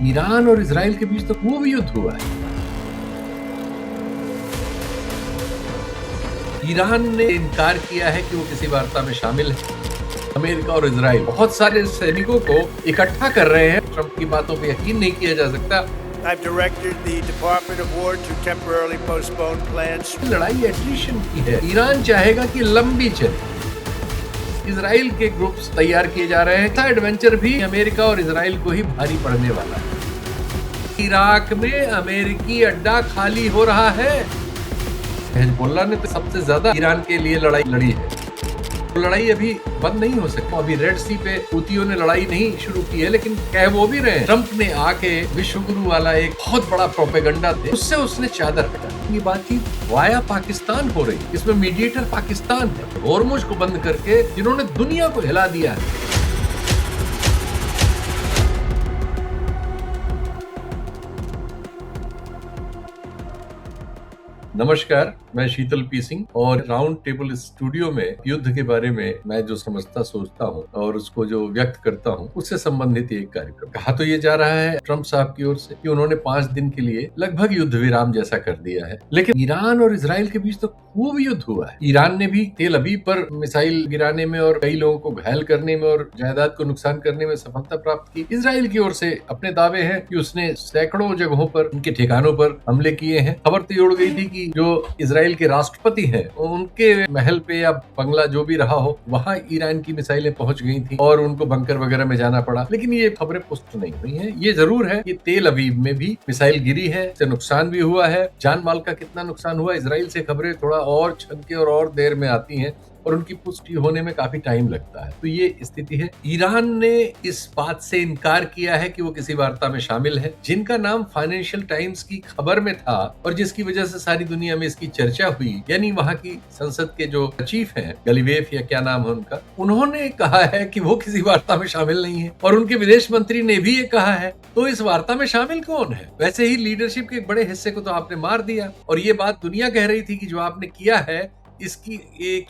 Iran और Israel के बीच तो खूब युद्ध हुआ है। ईरान ने इनकार किया है कि वो किसी वार्ता में शामिल है। अमेरिका और इजराइल बहुत सारे सैनिकों को इकट्ठा कर रहे हैं। ट्रंप की बातों पे यकीन नहीं किया जा सकता। I've directed the Department of War to temporarily postpone plans. लड़ाई एट्रिशन की है। ईरान चाहेगा कि लंबी चले। इजराइल के ग्रुप्स तैयार किए जा रहे हैं। एडवेंचर भी अमेरिका और इजराइल को ही भारी पड़ने वाला है। इराक में अमेरिकी अड्डा खाली हो रहा है। हिजबुल्लाह ने तो सबसे ज्यादा ईरान के लिए लड़ाई लड़ी है। तो लड़ाई अभी बंद नहीं हो सकती। अभी रेड सी पे हूथियों ने लड़ाई नहीं शुरू की है, लेकिन कह वो भी रहे हैं। ट्रंप ने आके विश्व गुरु वाला एक बहुत बड़ा प्रोपेगेंडा थे, उससे उसने चादर हटा। ये बातचीत वाया पाकिस्तान हो रही, इसमें मीडिएटर पाकिस्तान है। होर्मुज को बंद करके जिन्होंने दुनिया को हिला दिया है। नमस्कार, मैं शीतल पी सिंह और राउंड टेबल स्टूडियो में युद्ध के बारे में मैं जो समझता सोचता हूँ और उसको जो व्यक्त करता हूँ उससे संबंधित एक कार्यक्रम। कहा तो ये जा रहा है ट्रंप साहब की ओर से कि उन्होंने 5 दिन के लिए लगभग युद्ध विराम जैसा कर दिया है, लेकिन ईरान और इजराइल के बीच तो खूब युद्ध हुआ है। ईरान ने भी तेल अवीव पर मिसाइल गिराने में और कई लोगों को घायल करने में और जायदाद को नुकसान करने में सफलता प्राप्त की। इजराइल की ओर से अपने दावे हैं कि उसने सैकड़ों जगहों पर उनके ठिकानों पर हमले किए हैं। खबर तो उड़ गई थी कि जो इजराइल के राष्ट्रपति हैं उनके महल पे या बंगला जो भी रहा हो वहां ईरान की मिसाइलें पहुंच गई थी और उनको बंकर वगैरह में जाना पड़ा, लेकिन ये खबरें पुष्ट नहीं हुई हैं। ये जरूर है कि तेल अवीव में भी मिसाइल गिरी है, इससे नुकसान भी हुआ है। जान माल का कितना नुकसान हुआ, इजराइल से खबरें थोड़ा और छन के और देर में आती हैं और उनकी पुष्टि होने में काफी टाइम लगता है। तो ये स्थिति है। ईरान ने इस बात से इनकार किया है कि वो किसी वार्ता में शामिल है, जिनका नाम फाइनेंशियल टाइम्स की खबर में था और जिसकी वजह से सारी दुनिया में इसकी चर्चा हुई। यानी वहां की संसद के जो चीफ हैं, गलीवेफ या क्या नाम है उनका, उन्होंने कहा है कि वो किसी वार्ता में शामिल नहीं है और उनके विदेश मंत्री ने भी ये कहा है। तो इस वार्ता में शामिल कौन है? वैसे ही लीडरशिप के एक बड़े हिस्से को तो आपने मार दिया और ये बात दुनिया कह रही थी कि जो आपने किया है इसकी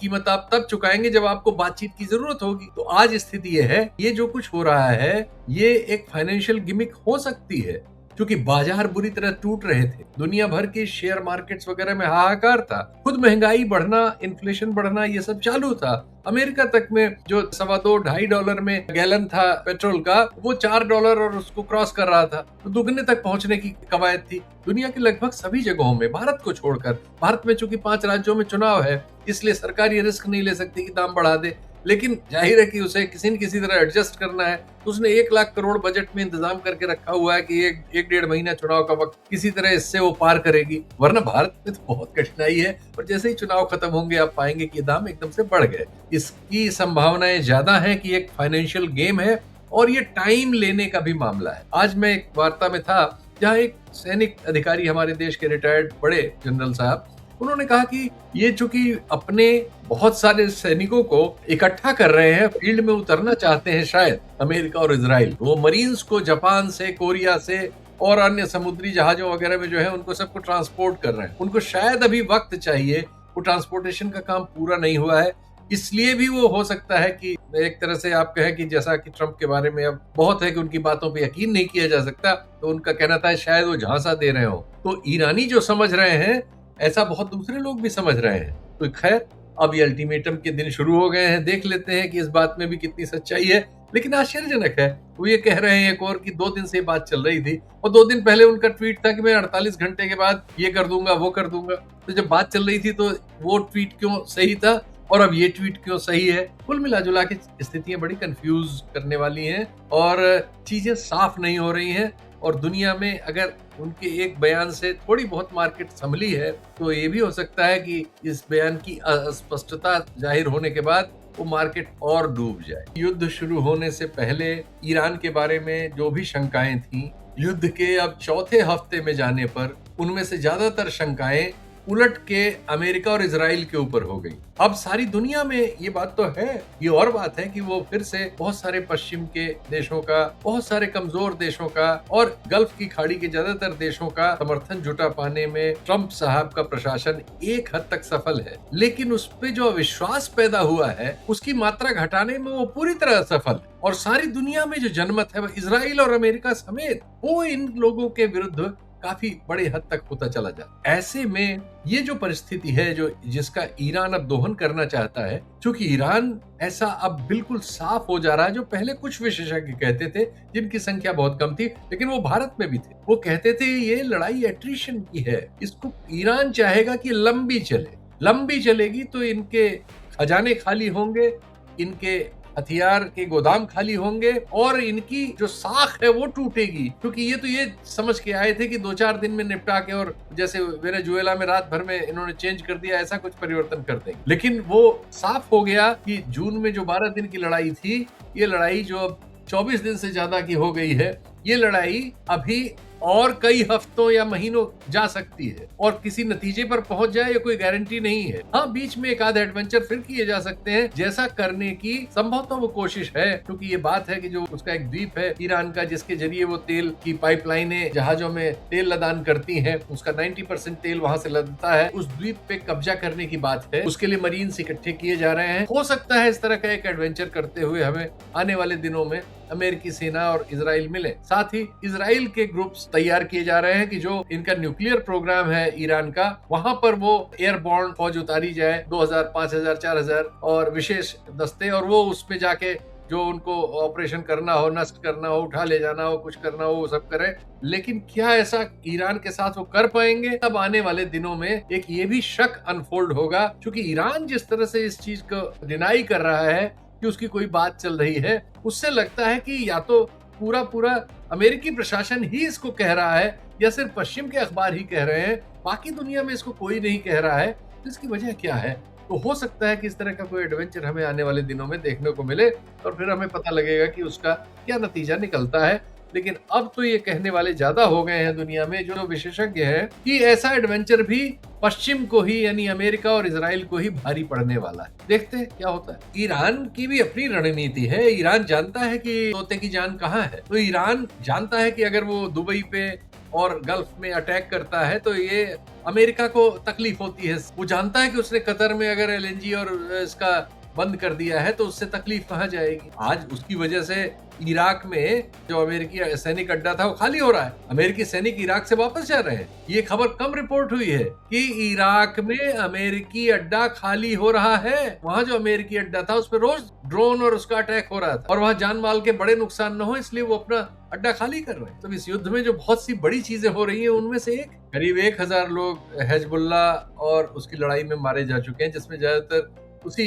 कीमत आप तब चुकाएंगे जब आपको बातचीत की जरूरत होगी। तो आज स्थिति यह है, ये जो कुछ हो रहा है ये एक फाइनेंशियल गिमिक हो सकती है, क्योंकि बाजार बुरी तरह टूट रहे थे। दुनिया भर के शेयर मार्केट्स वगैरह में हाहाकार था। खुद महंगाई बढ़ना, इन्फ्लेशन बढ़ना, ये सब चालू था। अमेरिका तक में जो $2.25 में गैलन था पेट्रोल का, वो $4 और उसको क्रॉस कर रहा था। तो दुगने तक पहुंचने की कवायद थी। दुनिया की लगभग सभी जगहों में, भारत को छोड़कर, भारत में चूंकि 5 राज्यों में चुनाव है इसलिए सरकार ये रिस्क नहीं ले सकती कि दाम बढ़ा दे, लेकिन जाहिर है कि उसे किसी न किसी तरह एडजस्ट करना है। तो उसने 1 लाख करोड़ बजट में इंतजाम करके रखा हुआ है कि एक 1.5 महीना चुनाव का वक्त किसी तरह इससे वो पार करेगी, वरना भारत में तो बहुत कठिनाई है। और जैसे ही चुनाव खत्म होंगे आप पाएंगे कि दाम एकदम से बढ़ गए। इसकी संभावनाएं ज्यादा है कि एक फाइनेंशियल गेम है और ये टाइम लेने का भी मामला है। आज मैं एक वार्ता में था जहाँ एक सैनिक अधिकारी, हमारे देश के रिटायर्ड बड़े जनरल साहब, उन्होंने कहा कि ये चूंकि अपने बहुत सारे सैनिकों को इकट्ठा कर रहे हैं, फील्ड में उतरना चाहते हैं शायद अमेरिका और इजराइल, वो मरीन्स को जापान से, कोरिया से और अन्य समुद्री जहाजों वगैरह में जो है उनको सबको ट्रांसपोर्ट कर रहे हैं। उनको शायद अभी वक्त चाहिए, वो ट्रांसपोर्टेशन का काम पूरा नहीं हुआ है। इसलिए भी वो हो सकता है कि एक तरह से आप कहें कि जैसा कि ट्रंप के बारे में अब बहुत है कि उनकी बातों पे यकीन नहीं किया जा सकता, तो उनका कहना था शायद वो झांसा दे रहे हो। तो ईरानी जो समझ रहे हैं ऐसा बहुत दूसरे लोग भी समझ रहे हैं। तो खैर, अब ये अल्टीमेटम के दिन शुरू हो गए हैं। देख लेते हैं कि इस बात में भी कितनी सच्चाई है। लेकिन आश्चर्यजनक है, वो ये कह रहे हैं एक और कि 2 दिन से बात चल रही थी और 2 दिन पहले उनका ट्वीट था कि मैं 48 घंटे के बाद ये कर दूंगा, वो कर दूंगा। तो जब बात चल रही थी तो वो ट्वीट क्यों सही था और अब ये ट्वीट क्यों सही है? कुल मिला जुला के स्थितियां बड़ी कंफ्यूज करने वाली हैं और चीजें साफ नहीं हो रही हैं। और दुनिया में अगर उनके एक बयान से थोड़ी बहुत मार्केट संभली है तो ये भी हो सकता है कि इस बयान की अस्पष्टता जाहिर होने के बाद वो मार्केट और डूब जाए। युद्ध शुरू होने से पहले ईरान के बारे में जो भी शंकाएं थी, युद्ध के अब 4थे हफ्ते में जाने पर उनमें से ज्यादातर शंकाएं उलट के अमेरिका और इजराइल के ऊपर हो गई। अब सारी दुनिया में ये बात तो है, ये और बात है कि वो फिर से बहुत सारे पश्चिम के देशों का, बहुत सारे कमजोर देशों का और गल्फ की खाड़ी के ज्यादातर देशों का समर्थन जुटा पाने में ट्रंप साहब का प्रशासन एक हद तक सफल है, लेकिन उस पे जो अविश्वास पैदा हुआ है उसकी मात्रा घटाने में वो पूरी तरह सफल है। और सारी दुनिया में जो जनमत है, इजराइल और अमेरिका समेत, वो इन लोगों के विरुद्ध काफी बड़े हद तक होता चला जाता। ऐसे में ये जो परिस्थिति है जो जिसका ईरान अब दोहन करना चाहता है, क्योंकि ईरान ऐसा अब बिल्कुल साफ हो जा रहा है, जो पहले कुछ विशेषज्ञ कहते थे जिनकी संख्या बहुत कम थी लेकिन वो भारत में भी थे, वो कहते थे ये लड़ाई एट्रिशन की है, इसको ईरान चाहेगा कि लंबी चले, लंबी चलेगी तो इनके खजाने खाली होंगे, इनके हथियार के गोदाम खाली होंगे और इनकी जो साख है वो टूटेगी, क्योंकि ये समझ के आए थे कि 2-4 दिन में निपटा के और जैसे वेनेजुएला में रात भर में इन्होंने चेंज कर दिया, ऐसा कुछ परिवर्तन कर देंगे। लेकिन वो साफ हो गया कि जून में जो 12 दिन की लड़ाई थी, ये लड़ाई जो अब 24 दिन से ज्यादा की हो गई है, ये लड़ाई अभी और कई हफ्तों या महीनों जा सकती है और किसी नतीजे पर पहुंच जाए ये कोई गारंटी नहीं है। हाँ, बीच में एक आध एडवेंचर फिर किए जा सकते हैं, जैसा करने की संभवतः वो कोशिश है, क्योंकि ये बात है कि जो उसका एक द्वीप है ईरान का, जिसके जरिए वो तेल की पाइपलाइनें जहाजों में तेल लदान करती हैं, उसका 90% तेल वहां से लदता है, उस द्वीप पे कब्जा करने की बात है। उसके लिए मरीन्स इकट्ठे किए जा रहे हैं। हो सकता है इस तरह का एक एडवेंचर करते हुए हमें आने वाले दिनों में अमेरिकी सेना और इजराइल मिले। साथ ही इजराइल के ग्रुप्स तैयार किए जा रहे हैं कि जो इनका न्यूक्लियर प्रोग्राम है ईरान का, वहां पर वो एयरबॉर्न फौज उतारी जाए, 2000, 5000, 4000 और विशेष दस्ते, और वो उसमें जाके जो उनको ऑपरेशन करना हो, नष्ट करना हो, उठा ले जाना हो, कुछ करना हो, वो सब करें। लेकिन क्या ऐसा ईरान के साथ वो कर पाएंगे? अब आने वाले दिनों में एक ये भी शक अनफोल्ड होगा, क्योंकि ईरान जिस तरह से इस चीज को डिनाई कर रहा है कि उसकी कोई बात चल रही है, उससे लगता है कि या तो पूरा अमेरिकी प्रशासन ही इसको कह रहा है या सिर्फ पश्चिम के अखबार ही कह रहे हैं, बाकी दुनिया में इसको कोई नहीं कह रहा है। तो इसकी वजह क्या है? तो हो सकता है कि इस तरह का कोई एडवेंचर हमें आने वाले दिनों में देखने को मिले और फिर हमें पता लगेगा कि उसका क्या नतीजा निकलता है। लेकिन अब तो ये कहने वाले ज्यादा हो गए हैं दुनिया में, जो विशेषज्ञ हैं, कि ऐसा एडवेंचर भी पश्चिम को ही, यानी अमेरिका और इजराइल को ही भारी पड़ने वाला है। देखते हैं क्या होता है। ईरान की भी अपनी रणनीति है। ईरान जानता है कि तोते की जान कहाँ है। तो ईरान जानता है कि अगर वो दुबई पे और गल्फ में अटैक करता है तो ये अमेरिका को तकलीफ होती है। वो जानता है कि उसने कतर में अगर एलएनजी और इसका बंद कर दिया है तो उससे तकलीफ कहाँ जाएगी। आज उसकी वजह से इराक में जो अमेरिकी सैनिक अड्डा था वो खाली हो रहा है। अमेरिकी सैनिक इराक से वापस जा रहे हैं। ये खबर कम रिपोर्ट हुई है कि इराक में अमेरिकी अड्डा खाली हो रहा है। वहां जो अमेरिकी अड्डा था उस पर रोज ड्रोन और उसका अटैक हो रहा था और वहां जान माल के बड़े नुकसान न हो, इसलिए वो अपना अड्डा खाली कर रहे हैं। तो इस युद्ध में जो बहुत सी बड़ी चीजें हो रही हैं, उनमें से एक करीब 1000 लोग हिजबुल्ला और उसकी लड़ाई में मारे जा चुके हैं, जिसमें ज्यादातर उसी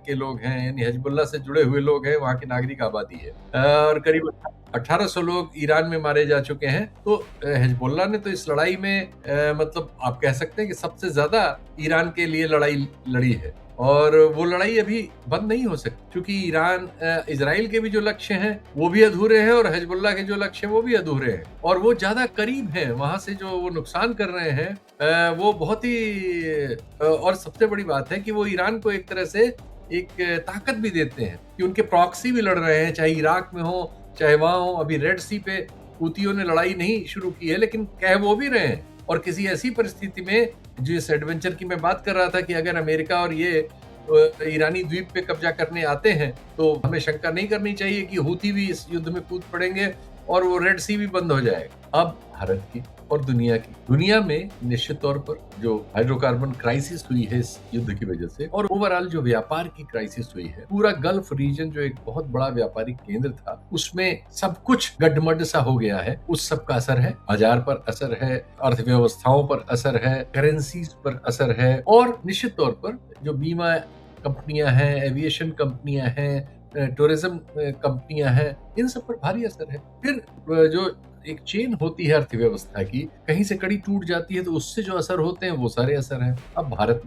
के लोग हैं, यानी हिजबुल्ला से जुड़े हुए लोग हैं, वहाँ की नागरिक आबादी है। और करीब 1800 लोग ईरान में मारे जा चुके हैं। तो हिजबुल्ला ने तो इस लड़ाई में मतलब आप कह सकते हैं कि सबसे ज्यादा ईरान के लिए लड़ाई लड़ी है और वो लड़ाई अभी बंद नहीं हो सकती, क्योंकि ईरान इजराइल के भी जो लक्ष्य हैं वो भी अधूरे हैं और हिजबुल्ला के जो लक्ष्य हैं वो भी अधूरे हैं और वो ज्यादा करीब हैं। वहां से जो वो नुकसान कर रहे हैं वो बहुत ही और सबसे बड़ी बात है कि वो ईरान को एक तरह से एक ताकत भी देते हैं कि उनके प्रॉक्सी भी लड़ रहे हैं, चाहे इराक में हो चाहे वहां हो। अभी रेड सी पे हूतियों ने लड़ाई नहीं शुरू की है, लेकिन कह वो भी रहे हैं। और किसी ऐसी परिस्थिति में जिस एडवेंचर की मैं बात कर रहा था कि अगर अमेरिका और ये ईरानी द्वीप पे कब्जा करने आते हैं तो हमें शंका नहीं करनी चाहिए कि हूती भी इस युद्ध में कूद पड़ेंगे और वो रेड सी भी बंद हो जाएगा। अब भारत की और दुनिया में निश्चित तौर पर जो हाइड्रोकार्बन क्राइसिस हुई है इस युद्ध की वजह से और ओवरऑल जो व्यापार की क्राइसिस हुई है, पूरा गल्फ रीजन जो एक बहुत बड़ा व्यापारिक केंद्र था उसमें सब कुछ गड्ढमड्ढ सा हो गया है। उस सब का असर है, बाजार पर असर है, अर्थव्यवस्थाओं पर असर है, करेंसीज पर असर है और निश्चित तौर पर जो बीमा कंपनियां हैं, एविएशन कंपनियां हैं, टूरिज्म कंपनियां हैं, इन सब पर भारी असर है। फिर जो एक चेन होती है अर्थव्यवस्था की, कहीं से कड़ी टूट जाती है तो उससे जो असर होते हैं वो सारे असर हैं। अब भारत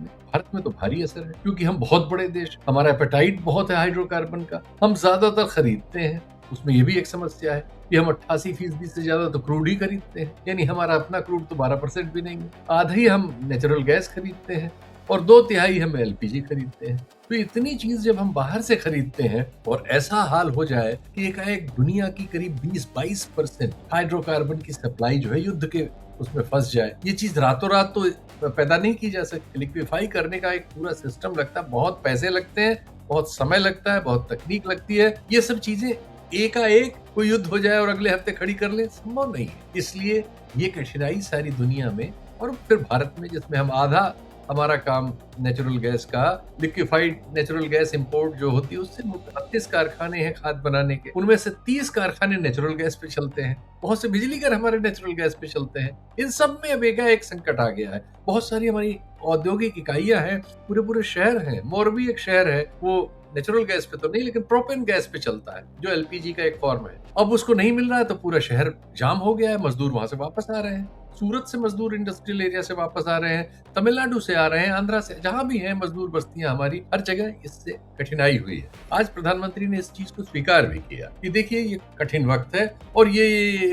में तो भारी असर है, क्योंकि हम बहुत बड़े देश, हमारा एपेटाइट बहुत है हाइड्रोकार्बन का, हम ज्यादातर खरीदते हैं उसमें ये भी एक समस्या है कि हम 88% से ज्यादा तो क्रूड ही खरीदते हैं, यानी हमारा अपना क्रूड तो 12% भी नहीं है। आधा ही हम नेचुरल गैस खरीदते हैं और 2/3 हम एलपीजी खरीदते हैं। तो इतनी चीज जब हम बाहर से खरीदते हैं और ऐसा हाल हो जाए कि एकाएक दुनिया की करीब 20-22% हाइड्रोकार्बन की सप्लाई जो है युद्ध के उसमें फंस जाए, ये चीज रातों रात तो पैदा नहीं की जा सकती। लिक्विफाई करने का एक पूरा सिस्टम लगता है, बहुत पैसे लगते हैं, बहुत समय लगता है, बहुत तकनीक लगती है। ये सब चीजें एकाएक कोई युद्ध हो जाए और अगले हफ्ते खड़ी कर ले, संभव नहीं है। इसलिए ये कठिनाई सारी दुनिया में और फिर भारत में, जिसमें हम आधा हमारा काम नेचुरल गैस का, लिक्विफाइड नेचुरल गैस इंपोर्ट जो होती है उससे 32 कारखाने हैं खाद बनाने के, उनमें से 30 कारखाने नेचुरल गैस पे चलते हैं, बहुत से बिजली घर हमारे नेचुरल गैस पे चलते हैं। इन सब में अब एक संकट आ गया है। बहुत सारी हमारी औद्योगिक इकाइयां हैं, पूरे शहर हैं। मोरबी एक शहर है, वो नेचुरल गैस पे तो नहीं लेकिन प्रोपेन गैस पे चलता है, जो एलपीजी का एक फॉर्म है। अब उसको नहीं मिल रहा है तो पूरा शहर जाम हो गया है, मजदूर वहां से वापस आ रहे हैं। सूरत से मजदूर इंडस्ट्रियल एरिया से वापस आ रहे हैं, तमिलनाडु से आ रहे हैं, आंध्रा से, जहां भी हैं मजदूर बस्तियां हमारी, हर जगह इससे कठिनाई हुई है। आज प्रधानमंत्री ने इस चीज को स्वीकार भी किया कि देखिए ये कठिन वक्त है और ये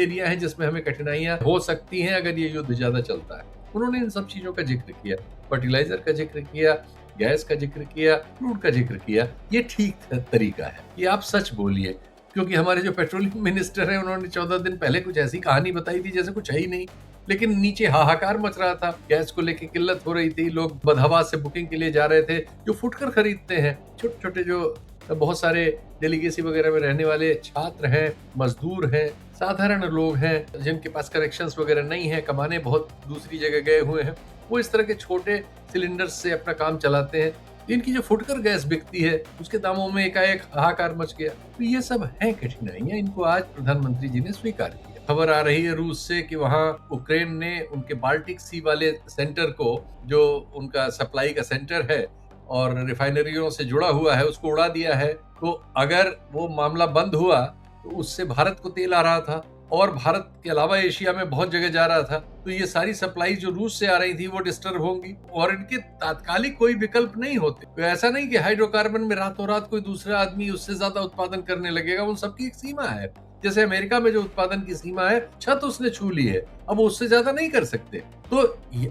एरिया है जिसमें हमें कठिनाइयां हो सकती हैं अगर ये युद्ध ज्यादा चलता है। उन्होंने इन सब चीजों का जिक्र किया, फर्टिलाइजर का जिक्र किया, गैस का जिक्र किया, क्रूड का जिक्र किया। ये ठीक तरीका है कि आप सच बोलिए, क्योंकि हमारे जो पेट्रोलियम मिनिस्टर हैं उन्होंने 14 दिन पहले कुछ ऐसी कहानी बताई थी जैसे कुछ है ही नहीं, लेकिन नीचे हाहाकार मच रहा था, गैस को लेके किल्लत हो रही थी, लोग बदहवास से बुकिंग के लिए जा रहे थे। जो फुटकर खरीदते हैं, छोटे छोटे जो बहुत सारे डेलीगेसी वगैरह में रहने वाले छात्र हैं, मजदूर हैं, साधारण लोग हैं जिनके पास कनेक्शंस वगैरह नहीं है, कमाने बहुत दूसरी जगह गए हुए हैं, वो इस तरह के छोटे सिलेंडर्स से अपना काम चलाते हैं। इनकी जो फुटकर गैस बिकती है उसके दामों में एकाएक हाहाकार मच गया। तो ये सब है कठिनाइयां, इनको आज प्रधानमंत्री जी ने स्वीकार किया। खबर आ रही है रूस से कि वहां यूक्रेन ने उनके बाल्टिक सी वाले सेंटर को, जो उनका सप्लाई का सेंटर है और रिफाइनरियों से जुड़ा हुआ है, उसको उड़ा दिया है। तो अगर वो मामला बंद हुआ तो उससे भारत को तेल आ रहा था और भारत के अलावा एशिया में बहुत जगह जा रहा था, तो ये सारी सप्लाई जो रूस से आ रही थी वो डिस्टर्ब होंगी और इनके तात्कालिक कोई विकल्प नहीं होते। तो ऐसा नहीं कि हाइड्रोकार्बन में रातों रात कोई दूसरा आदमी उससे ज्यादा उत्पादन करने लगेगा, उन सबकी एक सीमा है। जैसे अमेरिका में जो उत्पादन की सीमा है, छत उसने छू ली है, अब वो उससे ज्यादा नहीं कर सकते। तो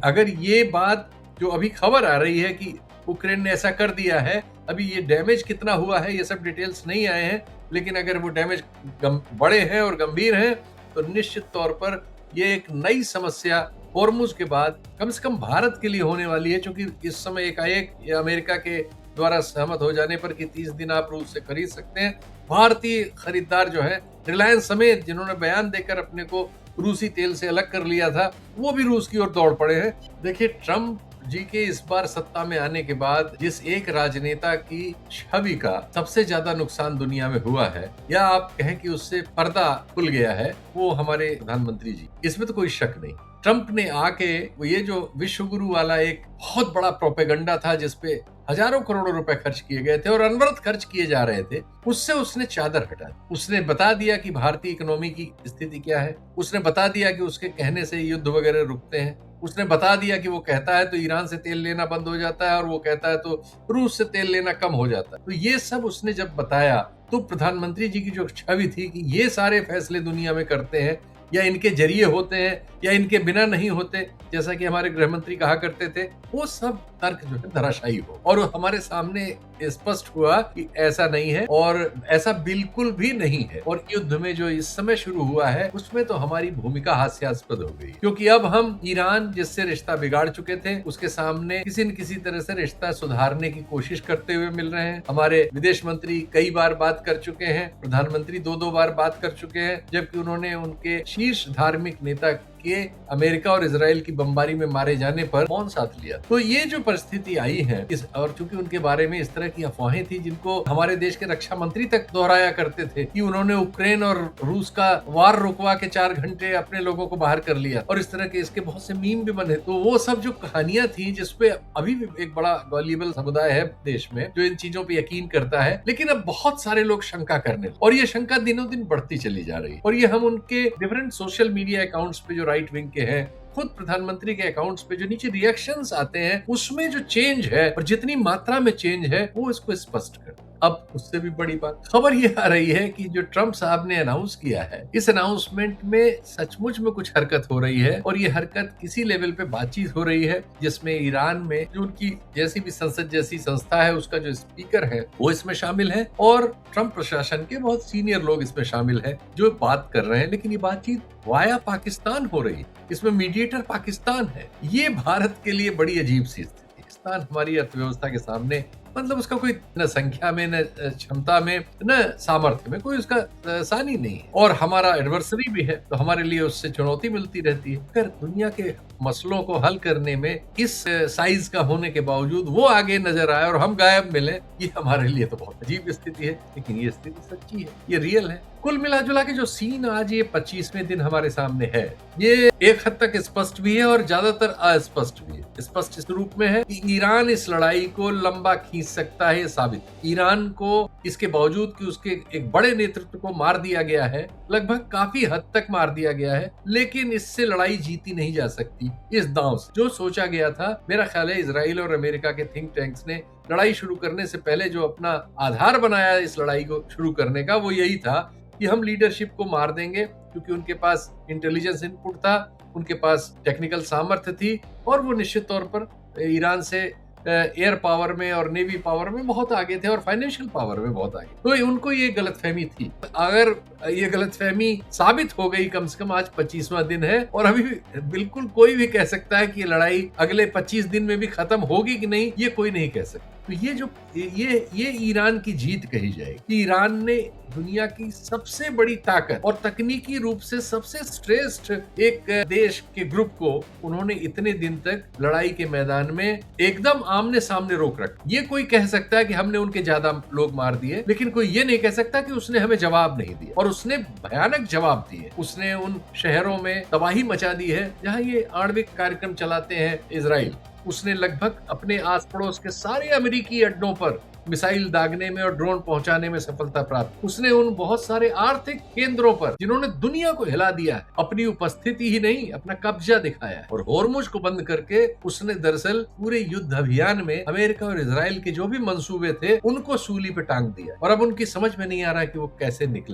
अगर ये बात जो अभी खबर आ रही है कि यूक्रेन ने ऐसा कर दिया है, अभी ये डैमेज कितना हुआ है ये सब डिटेल्स नहीं आए हैं, लेकिन अगर वो डैमेज बड़े हैं और गंभीर हैं तो निश्चित तौर पर ये एक नई समस्या होर्मुज के बाद कम से कम भारत के लिए होने वाली है। क्योंकि इस समय एकाएक ये अमेरिका के द्वारा सहमत हो जाने पर कि 30 दिन आप रूस से खरीद सकते हैं, भारतीय खरीदार जो है, रिलायंस समेत जिन्होंने बयान देकर अपने को रूसी तेल से अलग कर लिया था, वो भी रूस की ओर दौड़ पड़े हैं। देखिए, ट्रम्प जी के इस बार सत्ता में आने के बाद जिस एक राजनेता की छवि का सबसे ज्यादा नुकसान दुनिया में हुआ है, या आप कहें कि उससे पर्दा खुल गया है, वो हमारे प्रधानमंत्री जी, इसमें तो कोई शक नहीं। ट्रम्प ने आके वो ये जो विश्व गुरु वाला एक बहुत बड़ा प्रोपेगेंडा था जिसपे हजारों करोड़ों रुपए खर्च किए गए थे और अनवरत खर्च किए जा रहे थे, उससे उसने चादर हटा दी। उसने बता दिया कि भारतीय इकोनॉमी की स्थिति क्या है, उसने बता दिया कि उसके कहने से युद्ध वगैरह रुकते हैं, उसने बता दिया कि वो कहता है तो ईरान से तेल लेना बंद हो जाता है और वो कहता है तो रूस से तेल लेना कम हो जाता है। तो ये सब उसने जब बताया तो प्रधानमंत्री जी की जो छवि थी कि ये सारे फैसले दुनिया में करते हैं या इनके जरिए होते हैं या इनके बिना नहीं होते, जैसा कि हमारे गृह मंत्री कहा करते थे, वो सब तर्क जो है धराशायी हो और हमारे सामने स्पष्ट हुआ कि ऐसा नहीं है और ऐसा बिल्कुल भी नहीं है। और युद्ध में जो इस समय शुरू हुआ है उसमें तो हमारी भूमिका हास्यास्पद हो गई, क्योंकि अब हम ईरान जिससे रिश्ता बिगाड़ चुके थे उसके सामने किसी न किसी तरह से रिश्ता सुधारने की कोशिश करते हुए मिल रहे हैं। हमारे विदेश मंत्री कई बार बात कर चुके हैं, प्रधानमंत्री 2-2 बार बात कर चुके हैं, जबकि उन्होंने उनके शीर्ष धार्मिक नेता के अमेरिका और इजराइल की बमबारी में मारे जाने पर मौन साध लिया। तो ये जो परिस्थिति आई है और चूंकि उनके बारे में इस तरह की अफवाहें थी जिनको हमारे देश के रक्षा मंत्री तक दोहराया करते थे कि उन्होंने यूक्रेन और रूस का वार रुकवा के 4 घंटे अपने लोगों को बाहर कर लिया और इस तरह के इसके बहुत से मीम भी बने, तो वो सब जो कहानियां थी जिसपे अभी भी एक बड़ा गॉलिबल समुदाय है देश में जो इन चीजों पे यकीन करता है, लेकिन अब बहुत सारे लोग शंका करने और ये शंका दिनों दिन बढ़ती चली जा रही है। और ये हम उनके डिफरेंट सोशल मीडिया अकाउंट्स पे जो राइट विंग के हैं खुद प्रधानमंत्री के अकाउंट्स पे जो नीचे रिएक्शंस आते हैं उसमें जो चेंज है और जितनी मात्रा में चेंज है वो इसको स्पष्ट कर। अब उससे भी बड़ी बात खबर ये आ रही है कि जो ट्रंप साहब ने अनाउंस किया है, इस अनाउंसमेंट में सचमुच में कुछ हरकत हो रही है और ये हरकत किसी लेवल पे बातचीत हो रही है जिसमें ईरान में जो उनकी जैसी भी संसद जैसी संस्था है उसका जो स्पीकर है वो इसमें शामिल है और ट्रंप प्रशासन के बहुत सीनियर लोग इसमें शामिल है जो बात कर रहे हैं। लेकिन ये बातचीत वाया पाकिस्तान हो रही है, इसमें मीडिएटर पाकिस्तान है। ये भारत के लिए बड़ी अजीब सी स्थिति। पाकिस्तान हमारी अर्थव्यवस्था के सामने मतलब उसका कोई न संख्या में न क्षमता में न सामर्थ्य में कोई उसका सानी नहीं है और हमारा एडवर्सरी भी है तो हमारे लिए उससे चुनौती मिलती रहती है। अगर दुनिया के मसलों को हल करने में इस साइज का होने के बावजूद वो आगे नजर आए और हम गायब मिले, ये हमारे लिए तो बहुत अजीब स्थिति है। लेकिन ये स्थिति सच्ची है, ये रियल है। कुल मिला जुला के जो सीन आज ये 25वें दिन हमारे सामने है, ये एक हद तक स्पष्ट भी है और ज्यादातर अस्पष्ट भी है। स्पष्ट इस रूप में है कि ईरान इस लड़ाई को लंबा खींच सकता है, ये साबित। ईरान को इसके बावजूद कि उसके एक बड़े नेतृत्व को मार दिया गया है, लगभग काफी हद तक मार दिया गया है, लेकिन इससे लड़ाई जीती नहीं जा सकती इस दांव से। जो सोचा गया था, मेरा ख्याल है इजराइल और अमेरिका के थिंक टैंक्स ने लड़ाई शुरू करने से पहले जो अपना आधार बनाया इस लड़ाई को शुरू करने का, वो यही था कि हम लीडरशिप को मार देंगे क्योंकि उनके पास इंटेलिजेंस इनपुट था, उनके पास टेक्निकल सामर्थ्य थी और वो निश्चित तौर पर ईरान से एयर पावर में और नेवी पावर में बहुत आगे थे और फाइनेंशियल पावर में बहुत आगे। तो उनको ये गलतफहमी थी। अगर ये गलतफहमी साबित हो गई, कम से कम आज 25वां दिन है और अभी बिल्कुल कोई भी कह सकता है कि ये लड़ाई अगले 25 दिन में भी खत्म होगी कि नहीं, ये कोई नहीं कह सकता। तो ये जो ये ईरान की जीत कही जाएगी कि ईरान ने दुनिया की सबसे बड़ी ताकत और तकनीकी रूप से सबसे श्रेष्ठ एक देश के ग्रुप को उन्होंने इतने दिन तक लड़ाई के मैदान में एकदम आमने सामने रोक रखा। ये कोई कह सकता है कि हमने उनके ज्यादा लोग मार दिए, लेकिन कोई ये नहीं कह सकता कि उसने हमें जवाब नहीं दिया। और उसने भयानक जवाब दिए। उसने उन शहरों में तबाही मचा दी है जहां ये आणविक कार्यक्रम चलाते हैं इजराइल। उसने लगभग अपने आस पड़ोस के सारे अमेरिकी अड्डों पर मिसाइल दागने में और ड्रोन पहुंचाने में सफलता प्राप्त। उसने उन बहुत सारे आर्थिक केंद्रों पर जिन्होंने दुनिया को हिला दिया है, अपनी उपस्थिति ही नहीं अपना कब्जा दिखाया है। और होर्मुज को बंद करके उसने दरअसल पूरे युद्ध अभियान में अमेरिका और इजराइल के जो भी मंसूबे थे उनको सूली पे टांग दिया और अब उनकी समझ में नहीं आ रहा कि वो कैसे निकले।